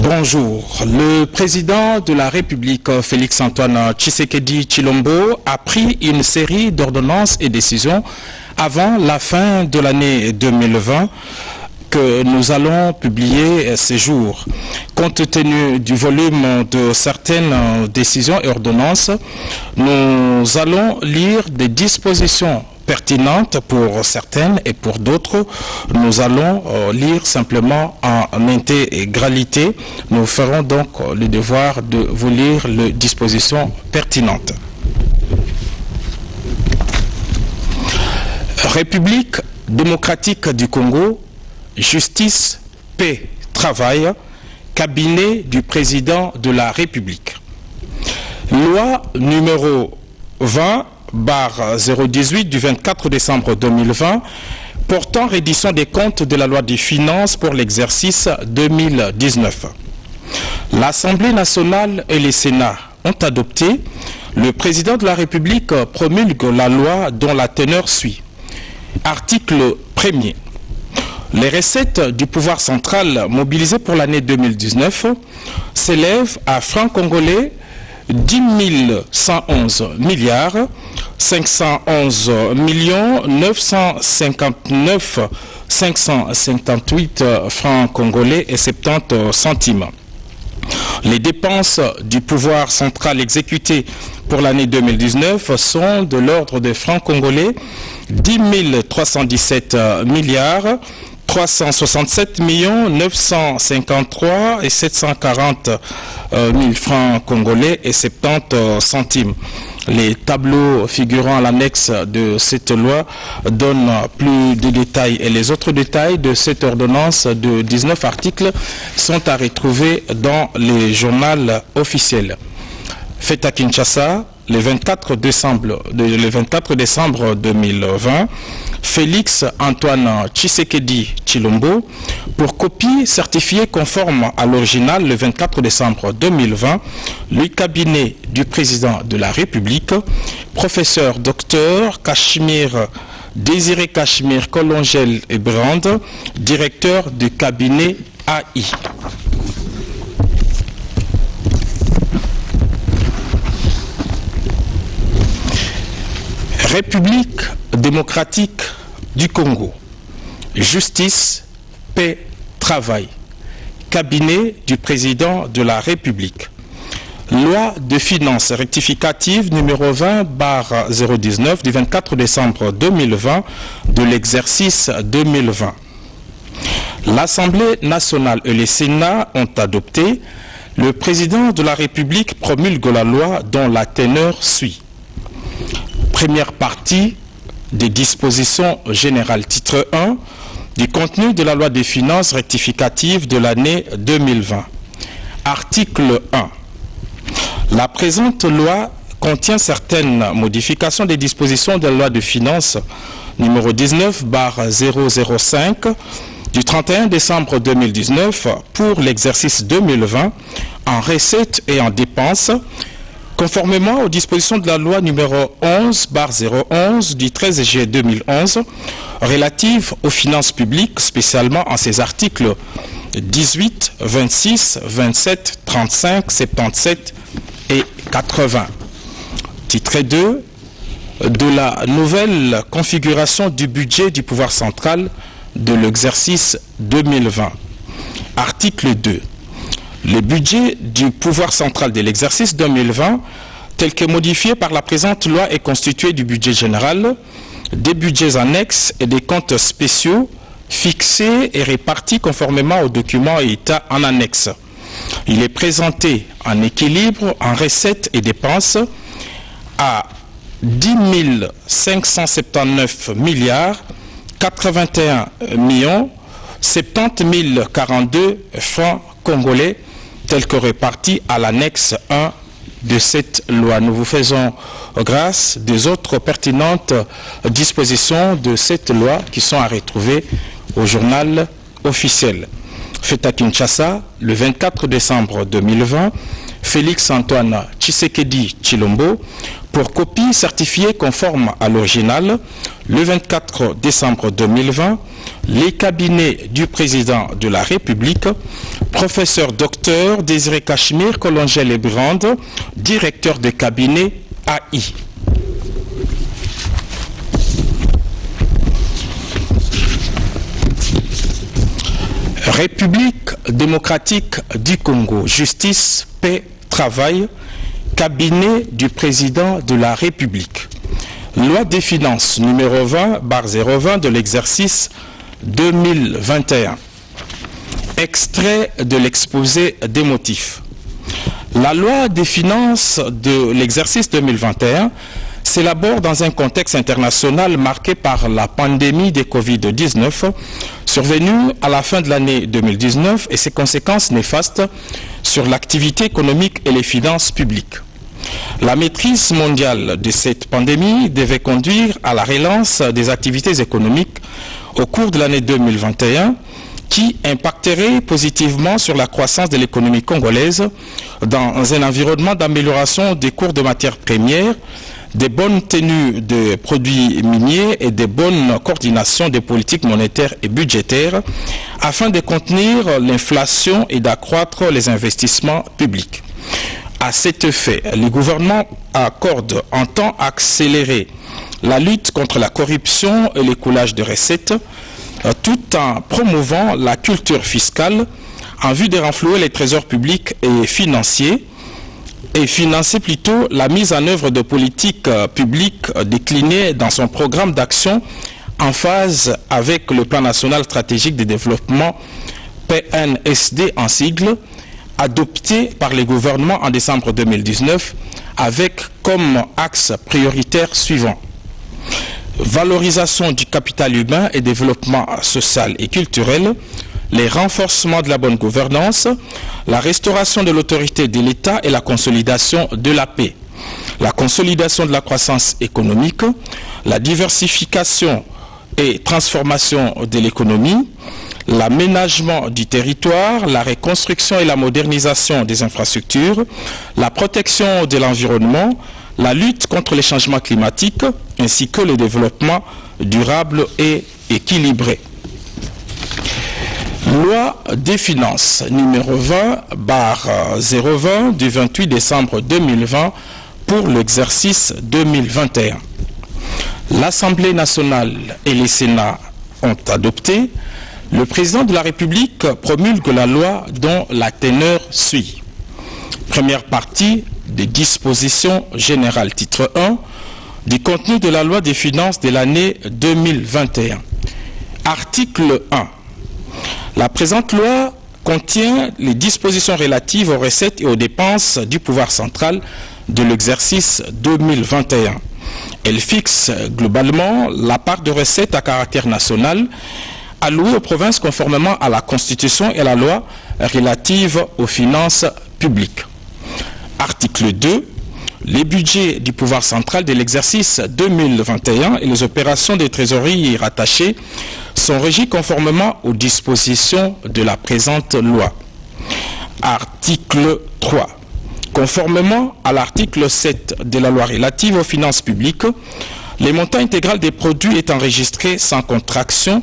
Bonjour. Le président de la République, Félix-Antoine Tshisekedi Tshilombo, a pris une série d'ordonnances et décisions avant la fin de l'année 2020 que nous allons publier ces jours. Compte tenu du volume de certaines décisions et ordonnances, nous allons lire des dispositions pertinentes pour certaines et pour d'autres, nous allons lire simplement en intégralité. Nous ferons donc le devoir de vous lire les dispositions pertinentes. République démocratique du Congo, justice, paix, travail, cabinet du président de la République. Loi numéro 20/018 du 24 décembre 2020 portant reddition des comptes de la loi des finances pour l'exercice 2019. L'Assemblée nationale et le Sénat ont adopté. Le président de la République promulgue la loi dont la teneur suit. Article 1er. Les recettes du pouvoir central mobilisées pour l'année 2019 s'élèvent à francs congolais 10 111 milliards 511 959 558 francs congolais et 70 centimes. Les dépenses du pouvoir central exécutées pour l'année 2019 sont de l'ordre des francs congolais 10 317 milliards 367 953 et 740 000 francs congolais et 70 centimes. Les tableaux figurant à l'annexe de cette loi donnent plus de détails et les autres détails de cette ordonnance de 19 articles sont à retrouver dans les journaux officiels. Fait à Kinshasa, le 24 décembre 2020, Félix-Antoine Tshisekedi Tshilombo, pour copie certifiée conforme à l'original le 24 décembre 2020, le cabinet du président de la République, professeur docteur Cachemire Désiré Cachemire Colongel et Brand, directeur du cabinet AI. République démocratique du Congo, justice, paix, travail, cabinet du président de la République. Loi de finances rectificative numéro 20/019 du 24 décembre 2020 de l'exercice 2020. L'Assemblée nationale et le Sénat ont adopté. Le président de la République promulgue la loi dont la teneur suit. Première partie des dispositions générales, titre 1 du contenu de la loi des finances rectificative de l'année 2020. Article 1. La présente loi contient certaines modifications des dispositions de la loi de finances numéro 19/005 du 31 décembre 2019 pour l'exercice 2020 en recettes et en dépenses, conformément aux dispositions de la loi numéro 11/011 du 13 juillet 2011 relative aux finances publiques, spécialement en ses articles 18, 26, 27, 35, 77 et 80. Titre 2 de la nouvelle configuration du budget du pouvoir central de l'exercice 2020. Article 2. Le budget du pouvoir central de l'exercice 2020, tel que modifié par la présente loi, est constitué du budget général, des budgets annexes et des comptes spéciaux fixés et répartis conformément aux documents et états en annexe. Il est présenté en équilibre en recettes et dépenses à 10 579 milliards 81 millions 70 042 francs congolais, tel que réparti à l'annexe 1 de cette loi. Nous vous faisons grâce des autres pertinentes dispositions de cette loi qui sont à retrouver au journal officiel. fait à Kinshasa le 24 décembre 2020, Félix Antoine Tshisekedi Tshilombo, pour copie certifiée conforme à l'original, le 24 décembre 2020, les cabinets du président de la République, professeur docteur Désiré Cachemire Colongel-Brande, directeur de cabinet AI. République démocratique du Congo, justice, paix, travail, cabinet du président de la République. Loi des finances numéro 20/020 de l'exercice 2021. Extrait de l'exposé des motifs. La loi des finances de l'exercice 2021 s'élabore dans un contexte international marqué par la pandémie de Covid-19 survenue à la fin de l'année 2019 et ses conséquences néfastes sur l'activité économique et les finances publiques. La maîtrise mondiale de cette pandémie devait conduire à la relance des activités économiques au cours de l'année 2021 qui impacterait positivement sur la croissance de l'économie congolaise dans un environnement d'amélioration des cours de matières premières, des bonnes tenues de produits miniers et des bonnes coordinations des politiques monétaires et budgétaires afin de contenir l'inflation et d'accroître les investissements publics. À cet effet, le gouvernement entend accélérer la lutte contre la corruption et l'écoulage de recettes tout en promouvant la culture fiscale en vue de renflouer les trésors publics et financiers et financer plutôt la mise en œuvre de politiques publiques déclinées dans son programme d'action en phase avec le plan national stratégique de développement PNSD en sigle, adopté par les gouvernements en décembre 2019 avec comme axe prioritaire suivant: valorisation du capital humain et développement social et culturel, les renforcements de la bonne gouvernance, la restauration de l'autorité de l'État et la consolidation de la paix, la consolidation de la croissance économique, la diversification et transformation de l'économie, l'aménagement du territoire, la reconstruction et la modernisation des infrastructures, la protection de l'environnement, la lutte contre les changements climatiques, ainsi que le développement durable et équilibré. Loi des finances numéro 20/020 du 28 décembre 2020 pour l'exercice 2021. L'Assemblée nationale et les Sénats ont adopté. Le président de la République promulgue la loi dont la teneur suit. Première partie des dispositions générales, titre 1, du contenu de la loi des finances de l'année 2021. Article 1. La présente loi contient les dispositions relatives aux recettes et aux dépenses du pouvoir central de l'exercice 2021. Elle fixe globalement la part de recettes à caractère national allouée aux provinces conformément à la Constitution et à la loi relative aux finances publiques. Article 2. Les budgets du pouvoir central de l'exercice 2021 et les opérations de trésorerie rattachées sont régis conformément aux dispositions de la présente loi. Article 3. Conformément à l'article 7 de la loi relative aux finances publiques, les montants intégral des produits est enregistré sans contraction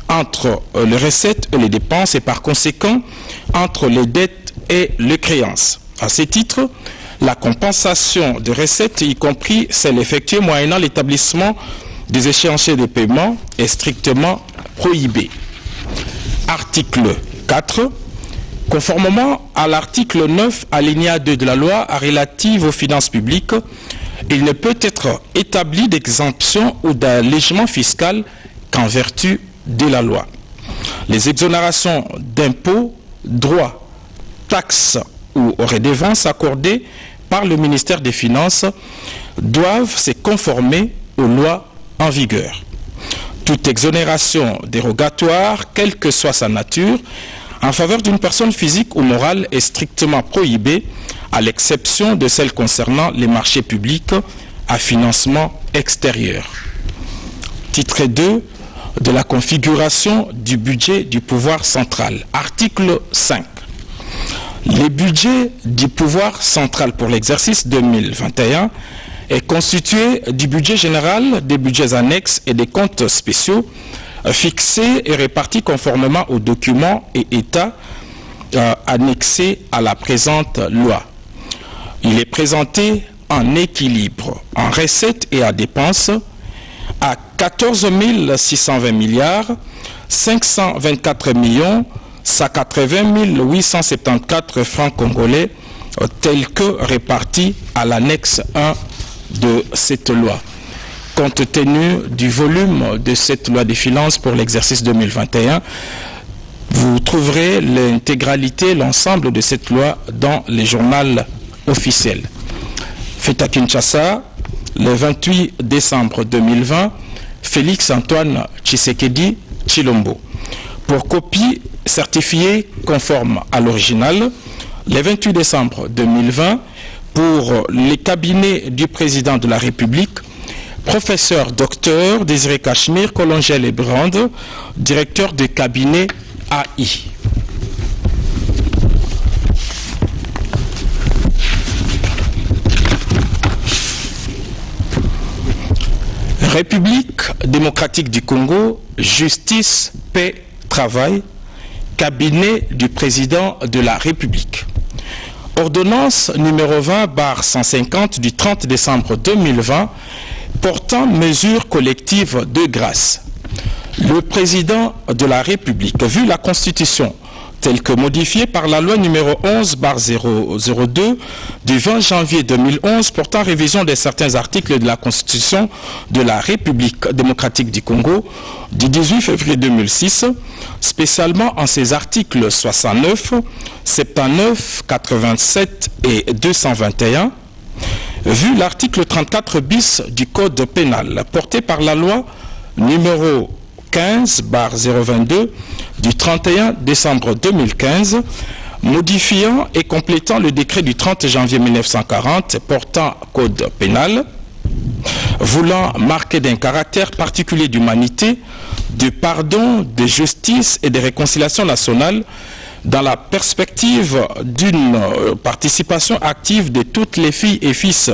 entre les recettes et les dépenses et par conséquent entre les dettes et les créances. À ce titre, la compensation des recettes, y compris celle effectuée moyennant l'établissement des échéanciers de paiement, est strictement prohibée. Article 4. Conformément à l'article 9, alinéa 2 de la loi relative aux finances publiques, il ne peut être établi d'exemption ou d'allègement fiscal qu'en vertu de la loi. Les exonérations d'impôts, droits, taxes ou redevances accordées par le ministère des Finances doivent se conformer aux lois en vigueur. Toute exonération dérogatoire, quelle que soit sa nature, en faveur d'une personne physique ou morale est strictement prohibée, à l'exception de celle concernant les marchés publics à financement extérieur. Titre 2. de la configuration du budget du pouvoir central. Article 5. Le budget du pouvoir central pour l'exercice 2021 est constitué du budget général, des budgets annexes et des comptes spéciaux fixés et répartis conformément aux documents et états annexés à la présente loi. Il est présenté en équilibre, en recettes et en dépenses à 14 620 milliards 524 millions 180 874 francs congolais tels que répartis à l'annexe 1 de cette loi. Compte tenu du volume de cette loi des finances pour l'exercice 2021, vous trouverez l'intégralité, l'ensemble de cette loi dans les journaux officiels. Fait à Kinshasa, le 28 décembre 2020, Félix Antoine Tshisekedi Tshilombo. Pour copie certifiée conforme à l'original, le 28 décembre 2020, pour les cabinets du président de la République, professeur docteur Désiré Cachemire, Colongel et Brande, directeur du cabinet AI. République démocratique du Congo, justice, paix, travail, cabinet du président de la République. Ordonnance numéro 20/150 du 30 décembre 2020 portant mesures collectives de grâce. Le président de la République, vu la Constitution telle que modifiée par la loi numéro 11/002 du 20 janvier 2011 portant révision de certains articles de la Constitution de la République démocratique du Congo du 18 février 2006, spécialement en ses articles 69, 79, 87 et 221, vu l'article 34 bis du Code pénal porté par la loi numéro 15/022 du 31 décembre 2015, modifiant et complétant le décret du 30 janvier 1940 portant Code pénal, voulant marquer d'un caractère particulier d'humanité, de pardon, de justice et de réconciliation nationale dans la perspective d'une participation active de toutes les filles et fils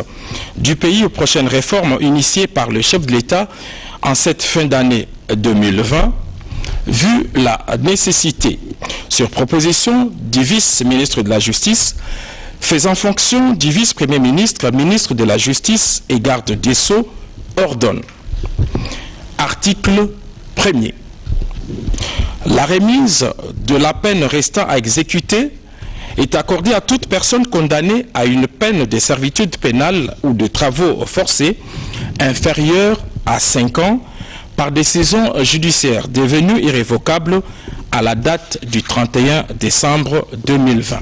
du pays aux prochaines réformes initiées par le chef de l'État en cette fin d'année 2020, vu la nécessité, sur proposition du vice-ministre de la Justice, faisant fonction du vice-premier ministre, ministre de la Justice et garde des Sceaux, ordonne. Article 1er. La remise de la peine restant à exécuter est accordée à toute personne condamnée à une peine de servitude pénale ou de travaux forcés inférieure à 5 ans par décision judiciaire devenue irrévocable à la date du 31 décembre 2020.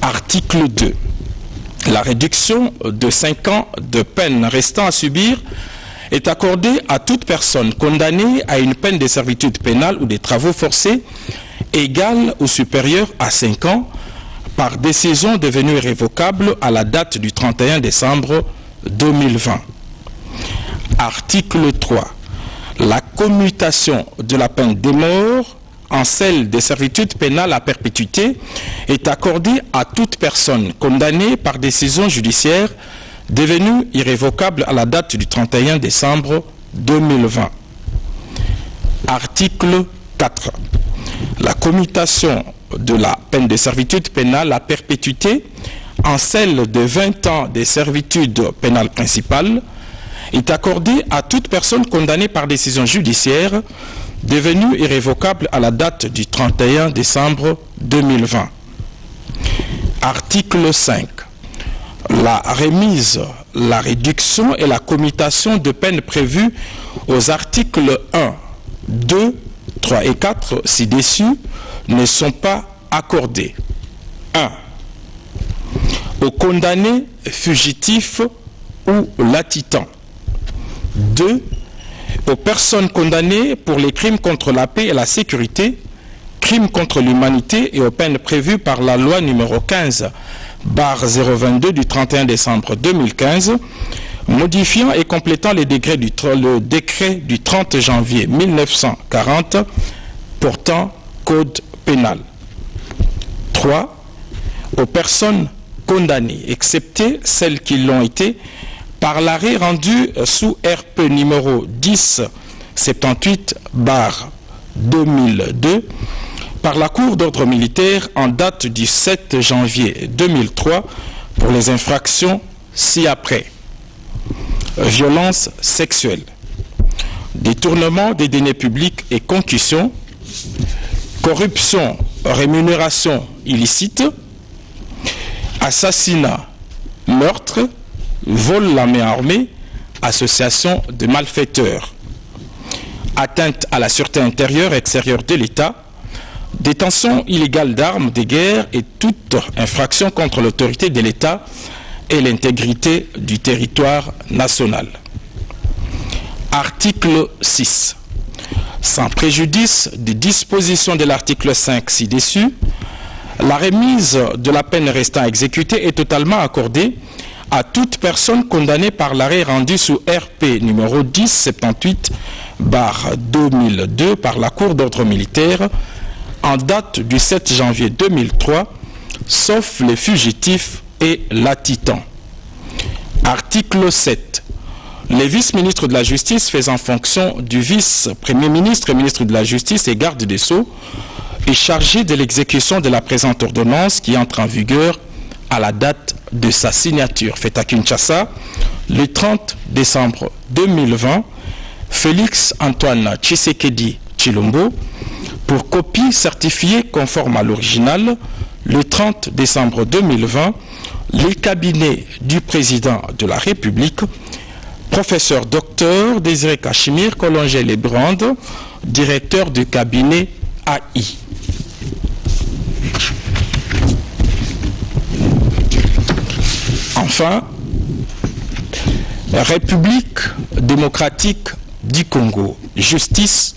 Article 2. La réduction de 5 ans de peine restant à subir est accordée à toute personne condamnée à une peine de servitude pénale ou des travaux forcés égale ou supérieure à 5 ans par décision devenue irrévocable à la date du 31 décembre 2020. Article 3. La commutation de la peine de mort en celle de servitude pénale à perpétuité est accordée à toute personne condamnée par décision judiciaire devenue irrévocable à la date du 31 décembre 2020. Article 4. La commutation de la peine de servitude pénale à perpétuité en celle de 20 ans de servitude pénale principale est accordée à toute personne condamnée par décision judiciaire devenue irrévocable à la date du 31 décembre 2020. Article 5. La remise, la réduction et la commutation de peines prévues aux articles 1, 2, 3 et 4 ci-dessus ne sont pas accordées. 1. Aux condamnés fugitifs ou latitants. 2. Aux personnes condamnées pour les crimes contre la paix et la sécurité, crimes contre l'humanité et aux peines prévues par la loi numéro 15/022 du 31 décembre 2015, modifiant et complétant le décret du 30 janvier 1940 portant code pénal. 3. Aux personnes condamnées, excepté celles qui l'ont été, par l'arrêt rendu sous RP numéro 1078/2002 par la Cour d'ordre militaire en date du 7 janvier 2003 pour les infractions ci-après. Violence sexuelle, détournement des deniers publics et concussion, corruption, rémunération illicite, assassinat, meurtre, vol à main armée, association de malfaiteurs, atteinte à la sûreté intérieure et extérieure de l'État, détention illégale d'armes de guerre et toute infraction contre l'autorité de l'État et l'intégrité du territoire national. Article 6. Sans préjudice des dispositions de l'article 5 ci-dessus, la remise de la peine restant exécutée est totalement accordée à toute personne condamnée par l'arrêt rendu sous RP numéro 1078/2002 par la Cour d'ordre militaire en date du 7 janvier 2003, sauf les fugitifs et l'attitant. Article 7. Les vice-ministres de la Justice faisant fonction du vice-premier ministre et ministre de la Justice et garde des Sceaux est chargé de l'exécution de la présente ordonnance qui entre en vigueur à la date de sa signature. Faite à Kinshasa, le 30 décembre 2020, Félix Antoine Tshisekedi Tshilombo, pour copie certifiée conforme à l'original, le 30 décembre 2020, les cabinets du président de la République, professeur docteur Désiré Cachemire Collongé-Lebrand, directeur du cabinet AI. Enfin, République démocratique du Congo, justice,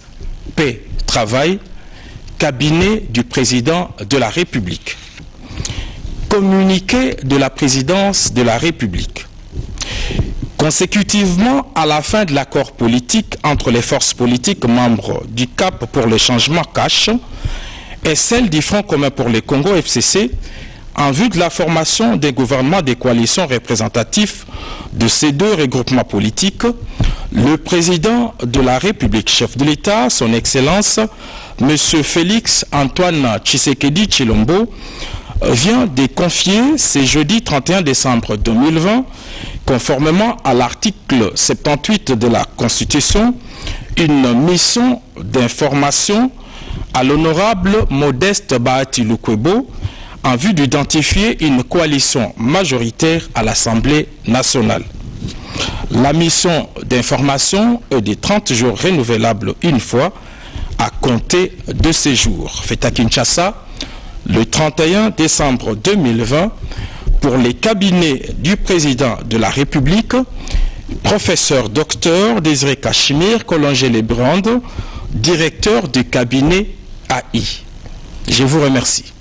paix, travail, cabinet du président de la République. Communiqué de la présidence de la République. Consécutivement à la fin de l'accord politique entre les forces politiques membres du CAP pour le changement cash et celle du Front commun pour le Congo FCC, en vue de la formation des gouvernements des coalitions représentatifs de ces deux regroupements politiques, le président de la République, chef de l'État, son Excellence, M. Félix Antoine Tshisekedi Tshilombo, vient de confier ce jeudi 31 décembre 2020, conformément à l'article 78 de la Constitution, une mission d'information à l'honorable Modeste Bahati Lukwebo en vue d'identifier une coalition majoritaire à l'Assemblée nationale. La mission d'information est de 30 jours renouvelable une fois à compter de ces jours. Fait à Kinshasa, le 31 décembre 2020, pour les cabinets du président de la République, professeur docteur Désiré Cachemire Collongé-Lebrand, directeur du cabinet AI. Je vous remercie.